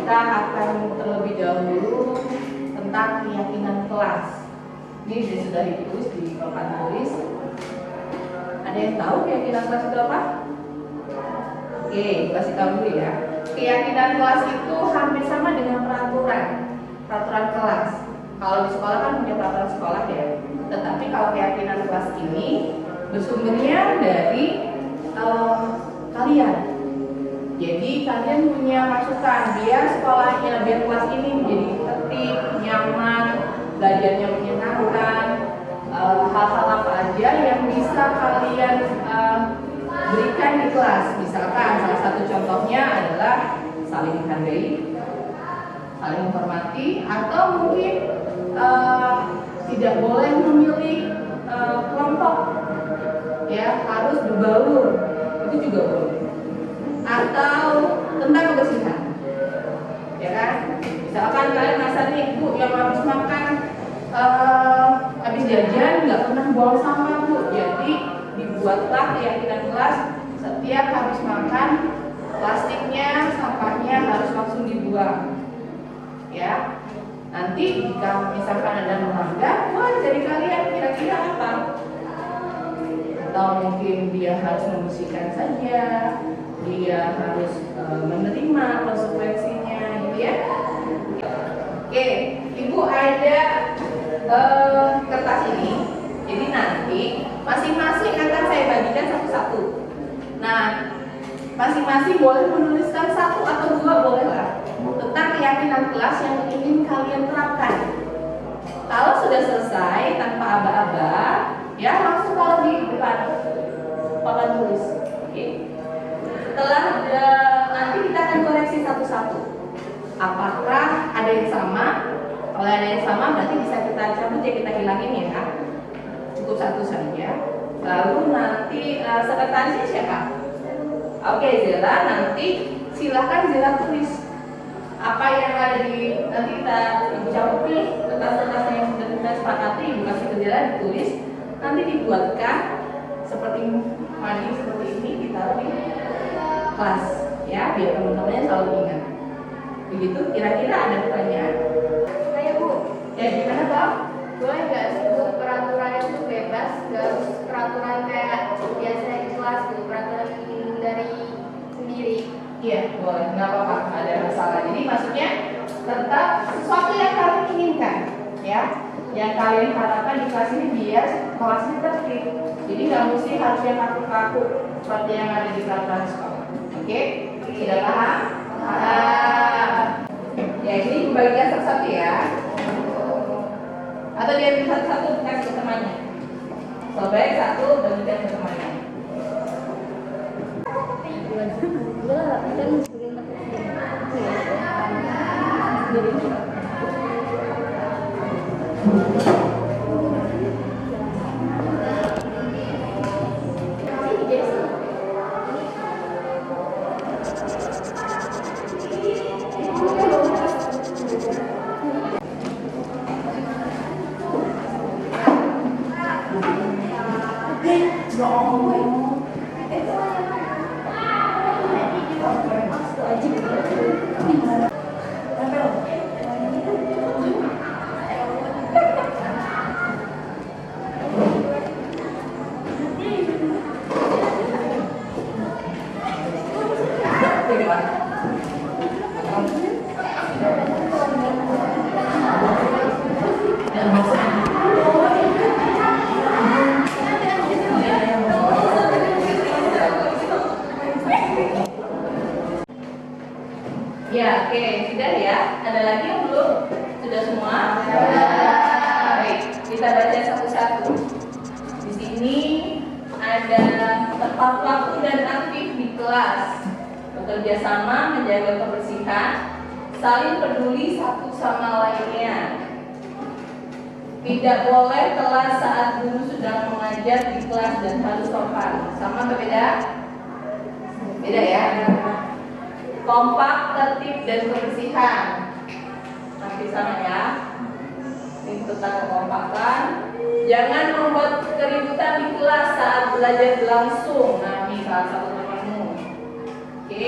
kita akan terlebih dahulu tentang keyakinan kelas. Ini sudah ditulis di papan tulis. Ada yang tahu keyakinan kelas itu apa? Oke, kasih tahu dulu ya. Keyakinan kelas itu hampir sama dengan peraturan kelas. Kalau di sekolah kan punya peraturan sekolah ya. Tetapi kalau keyakinan kelas ini bersumbernya dari kalian. Jadi kalian punya masukan biar sekolahnya, biar kelas ini menjadi tertib, nyaman, belajarnya menyenangkan, hal-hal apa aja yang bisa kalian berikan di kelas. Misalkan salah satu contohnya adalah saling menghargai, saling menghormati, atau mungkin tidak boleh memilih kelompok, ya harus berbaur, itu juga boleh. Atau tentang kebersihan, ya kan? Misalkan kalian merasa nih, Bu, yang habis makan, habis jajan nggak pernah buang sampah, Bu. Jadi dibuatlah keyakinan kelas setiap habis makan plastiknya, sampahnya harus langsung dibuang, ya. Nanti jika misalkan ada melanggar, wah dari kalian kira-kira apa? Atau mungkin dia harus membersihkan saja, dia harus menerima konsekuensinya, gitu ya. Oke, Ibu ada kertas ini. Jadi nanti masing-masing akan saya bagikan satu-satu. Nah, masing-masing boleh menuliskan satu atau dua, boleh lah, tentang keyakinan kelas yang ingin kalian terapkan. Kalau sudah selesai tanpa aba-aba, ya langsung taruh di depan papan tulis. Oke. Setelah nanti kita akan koreksi satu-satu. Apakah ada yang sama? Kalau ada yang sama berarti bisa kita cabut, ya kita hilangin ya. Cukup satu saja. Lalu nanti sekretarisnya siapa? Oke, Zela, nanti silahkan Zela tulis apa yang ada di, nanti kita Ibu cabut nih kertas-kertas yang sudah kita sepakati, Ibu kasih ke Zela ditulis, nanti dibuatkan seperti mandi seperti ini, ditaruh di kelas, ya biar teman-temannya selalu ingat. Begitu, kira-kira ada pertanyaan? Saya Bu, Ya gimana Pak? boleh nggak sebut peraturan yang itu bebas, nggak harus peraturan kayak biasa di kelas gitu, peraturan dari sendiri? Iya, boleh, nggak apa-apa, ada masalah. Jadi maksudnya tetap sesuatu yang kalian inginkan, ya, yang kalian harapkan di kelas ini biar kelasnya tertib. Jadi nggak mesti harus yang kaku-kaku seperti yang ada di peraturan sekolah. Oke, sudah paham? Ya ini bagian satu-satu ya. Atau dia satu-satu kasih ke temannya. Sobek satu bagikan ke temannya. Ya, oke, sudah ya. Ada lagi yang belum? Sudah semua? Baik, kita baca satu-satu. Di sini ada tepat waktu dan aktif di kelas, bekerja sama menjaga kebersihan, saling peduli satu sama lainnya. Tidak boleh telat saat guru sedang mengajar di kelas dan harus sopan. Sama atau beda? Beda ya. Kompak, tertib, dan kebersihan. Nanti sama ya. Ini tentang kekompakan. Jangan membuat keributan di kelas saat belajar berlangsung. Nah, ini salah satu temanmu. Oke.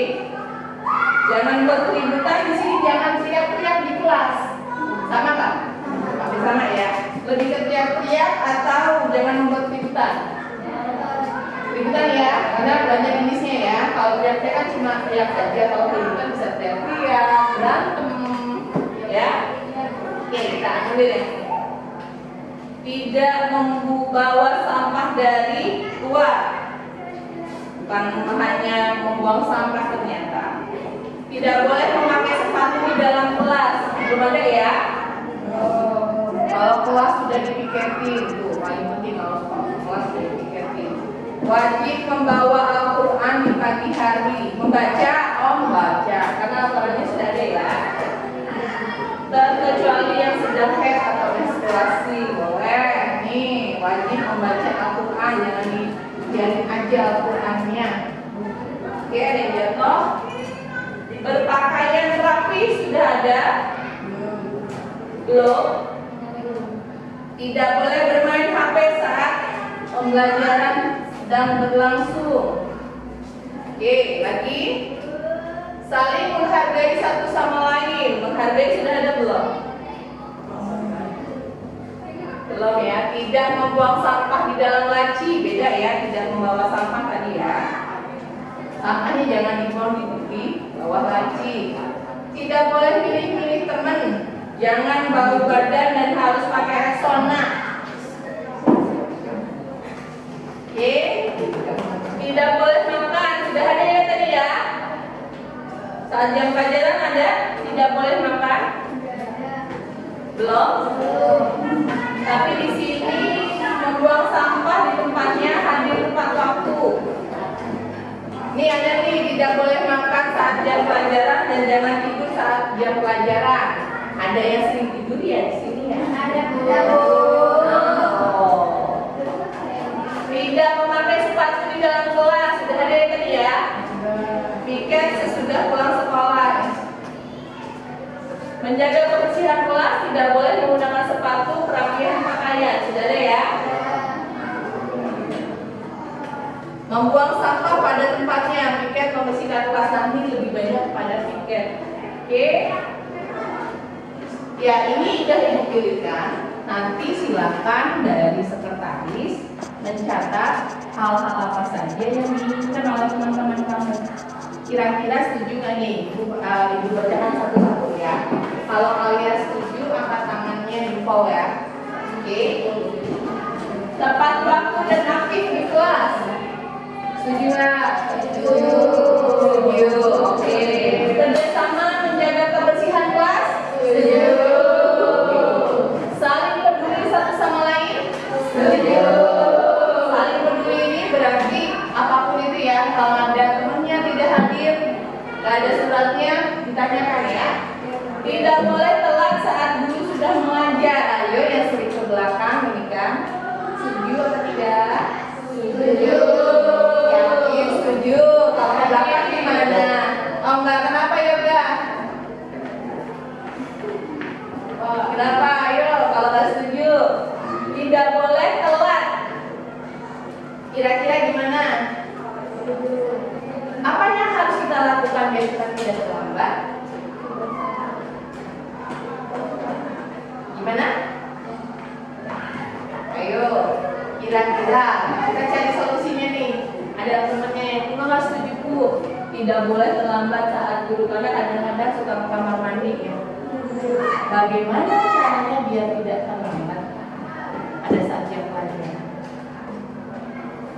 Jangan buat keributan di sini. karena banyak jenisnya ya. Kalau teriak-teriak kan cuma teriak saja, kalau kehidupan bisa teriak-teriak, berantem, ya. Oke, kita ambil deh. Tidak membawa sampah dari luar, bukan hanya membuang sampah ternyata. Tidak boleh memakai sepatu di dalam kelas, belum ada ya. Kalau kelas sudah dipiketin, tuh paling penting kalau kelas sudah dipiketin. Wajib membawa Al-Quran di pagi hari. Membaca, membaca, karena Al-Qurannya sudah ada ya. Terkecuali yang sedang haid atau menstruasi, boleh. Nih, wajib membaca Al-Quran, jangan dibiarin aja Al-Qurannya. Oke, ada yang jatuh. Berpakaian rapi sudah ada? Belum? Tidak boleh bermain HP saat pembelajaran sedang berlangsung. Oke, lagi. Saling menghargai satu sama lain. Menghargai sudah ada belum? Belum ya. Tidak membuang sampah di dalam laci. Beda ya, tidak membawa sampah tadi ya. Sampahnya jangan dibuang di bawah laci. Tidak boleh milih-milih teman. Jangan bau badan dan harus pakai resona. Oke. Tidak boleh makan. Sudah ada ya tadi ya. Saat jam pelajaran ada tidak boleh makan? Belum? Tapi di sini membuang sampah di tempatnya hadir tepat waktu. Ini ada nih, tidak boleh makan saat jam pelajaran dan jangan tidur saat jam pelajaran. Ada yang sering tidur ya di sini ya? Ada. Oh. Tidak memakai sepatu di dalam kelas. Sudah ada ya tadi ya? Piket sesudah pulang sekolah. Menjaga kebersihan kelas, tidak boleh menggunakan sepatu, perapian pakaian. Sudah ada ya? Membuang sampah pada tempatnya. Piket membersihkan kelas nanti lebih banyak pada piket. Oke? Ya, ini sudah Ibu pilihkan. Nanti silakan dari sekretaris mencatat hal-hal apa saja yang diinginkan oleh teman-teman kamu. Kira-kira setuju nggak nih? Ibu bacakan satu-satu ya. Kalau kalian setuju, angkat tangannya di bawah ya. Oke. Tepat waktu dan aktif di kelas. Setuju nggak? Setuju. Oke. Kerjasama menjaga kebersihan kelas. Setuju. Saling peduli satu sama lain. Setuju. Saling peduli ini berarti apapun itu ya. Kalau ada temennya tidak hadir, nggak ada suratnya, ditanyakan ya. Tidak boleh telat saat guru sudah mengajar. Ayo yang sering ke belakang ini kan. Setuju atau tidak? Setuju. Yakin setuju. Kalau ke belakang gimana? Oh enggak, kenapa Yoga? Oh, kenapa? Ayo kalau nggak setuju. Tidak boleh telat. Kira-kira gimana? Apa yang harus kita lakukan biar kita tidak terlambat? Gimana? Ayo, kira-kira kita cari solusinya nih. Ada temennya yang nggak setuju Bu. Tidak boleh terlambat saat guru, karena kadang-kadang suka ke kamar mandi ya. Bagaimana caranya biar tidak terlambat pada saat jam pelajaran?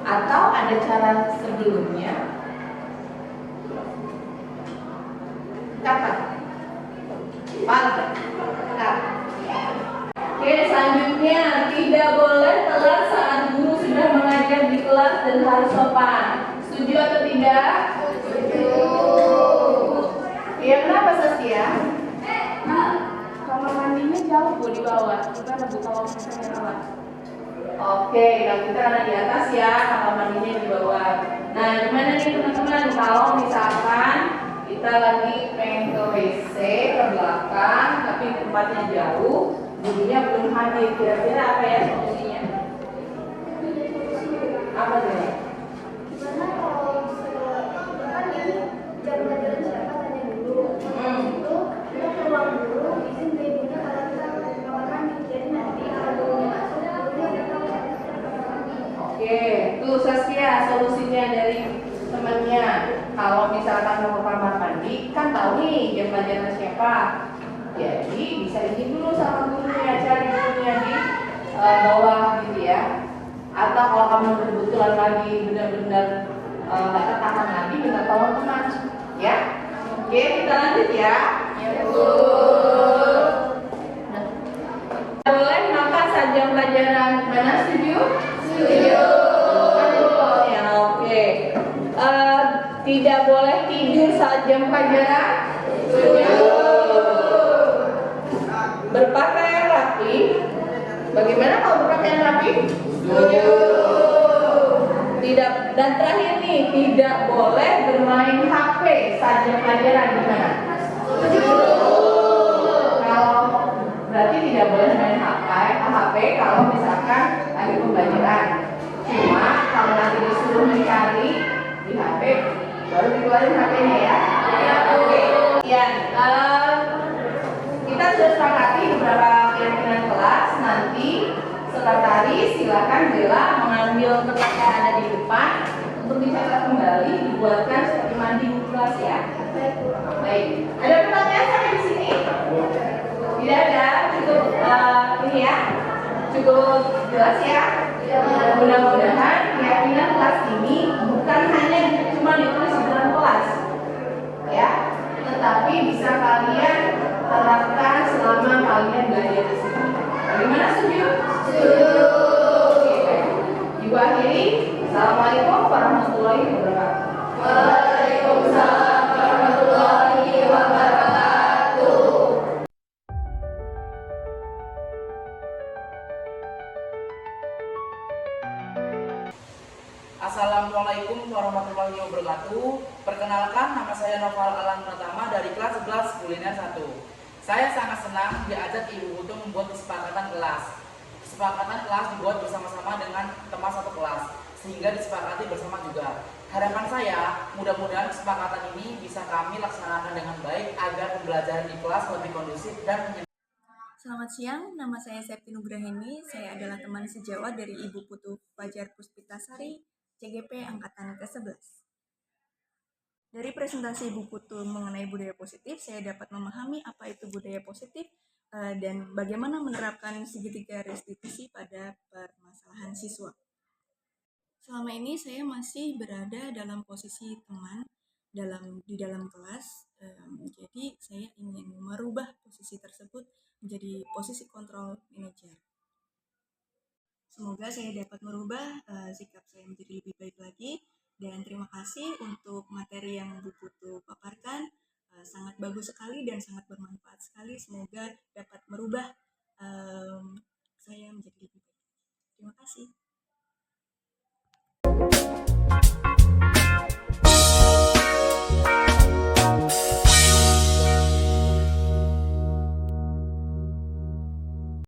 Atau ada cara sebelumnya? Kapan? Oke, selanjutnya tidak boleh telat saat guru sudah mengajar di kelas dan harus sopan. Setuju atau tidak? Setuju. Ya, kenapa Saskia? Kamar mandinya jauh Bu di bawah. Gimana Bu kalau misalnya telat? Oke, kalau kita ada di atas ya, kamar mandinya di bawah. Nah, gimana nih teman-teman kalau misalkan kita lagi pengen ke WC ke belakang, tapi tempatnya jauh, gurunya belum hadir, kira-kira apa ya solusinya? Apa sih? Gimana kalau kan ini jam pelajaran siapa tanya dulu. Itu kita ke ruang guru, izin ke ibunya kalau kita ke kamar mandi. Jadi nanti kalau gurunya masuk, gurunya udah tahu kita ke kamar mandi. Oke, tuh Saskia solusinya dari kalau misalkan mau ke kamar mandi, kan tahu nih jam pelajaran siapa. Jadi bisa izin dulu sama gurunya, cari gurunya di bawah gitu ya. Atau kalau kamu kebetulan lagi benar-benar nggak ketahan lagi, minta tolong teman, ya. Oke, kita lanjut ya. Ya, Bu. Boleh makan saat jam pelajaran. Mana setuju? Setuju. Ya, oke. Tidak boleh tidur saat jam pelajaran. Setuju. Berpakaian rapi. Bagaimana kalau berpakaian rapi? Setuju. Tidak, dan terakhir nih, tidak boleh bermain HP saat jam pelajaran. Gimana? Setuju. Kalau berarti tidak boleh main HP kalau misalkan lagi pembelajaran. Cuma kalau nanti disuruh mencari di HP, baru dikeluarin HP-nya ya. Oke. Ya, kita sudah sepakati beberapa keyakinan kelas. Nanti sekretaris silakan Bella mengambil kertas yang ada di depan untuk dicatat kembali, dibuatkan seperti manding kelas ya. Baik. Ada pertanyaan sampai di sini? Tidak ada, cukup ini ya, cukup jelas ya. Mudah-mudahan keyakinan kelas ini bukan hanya cuma ditulis di dalam kelas, ya, tetapi bisa kalian terapkan selama kalian belajar di sini. Bagaimana, setuju? Setuju. Oke, baik. Ibu akhiri. Assalamualaikum warahmatullahi wabarakatuh. Waalaikumsalam warahmatullahi wabarakatuh. Assalamualaikum warahmatullahi wabarakatuh. Perkenalkan, nama saya Noval Alam Pratama dari kelas 11 kuliner 1. Saya sangat senang diajak Ibu Putu membuat kesepakatan kelas. Kesepakatan kelas dibuat bersama-sama dengan teman satu kelas, sehingga disepakati bersama juga. Harapan saya, mudah-mudahan kesepakatan ini bisa kami laksanakan dengan baik agar pembelajaran di kelas lebih kondusif dan menyenangkan. Selamat siang, nama saya Septi Nugraheni. Saya adalah teman sejawat dari Ibu Putu Fajar Puspitasari, CGP Angkatan ke-11. Dari presentasi Ibu Putu mengenai budaya positif, saya dapat memahami apa itu budaya positif dan bagaimana menerapkan segitiga restitusi pada permasalahan siswa. Selama ini saya masih berada dalam posisi teman di dalam kelas, jadi saya ingin merubah posisi tersebut menjadi posisi kontrol manajer. Semoga saya dapat merubah sikap saya menjadi lebih baik lagi, dan terima kasih untuk materi yang Bu Putu paparkan, sangat bagus sekali dan sangat bermanfaat sekali. Semoga dapat merubah saya menjadi lebih baik. Terima kasih.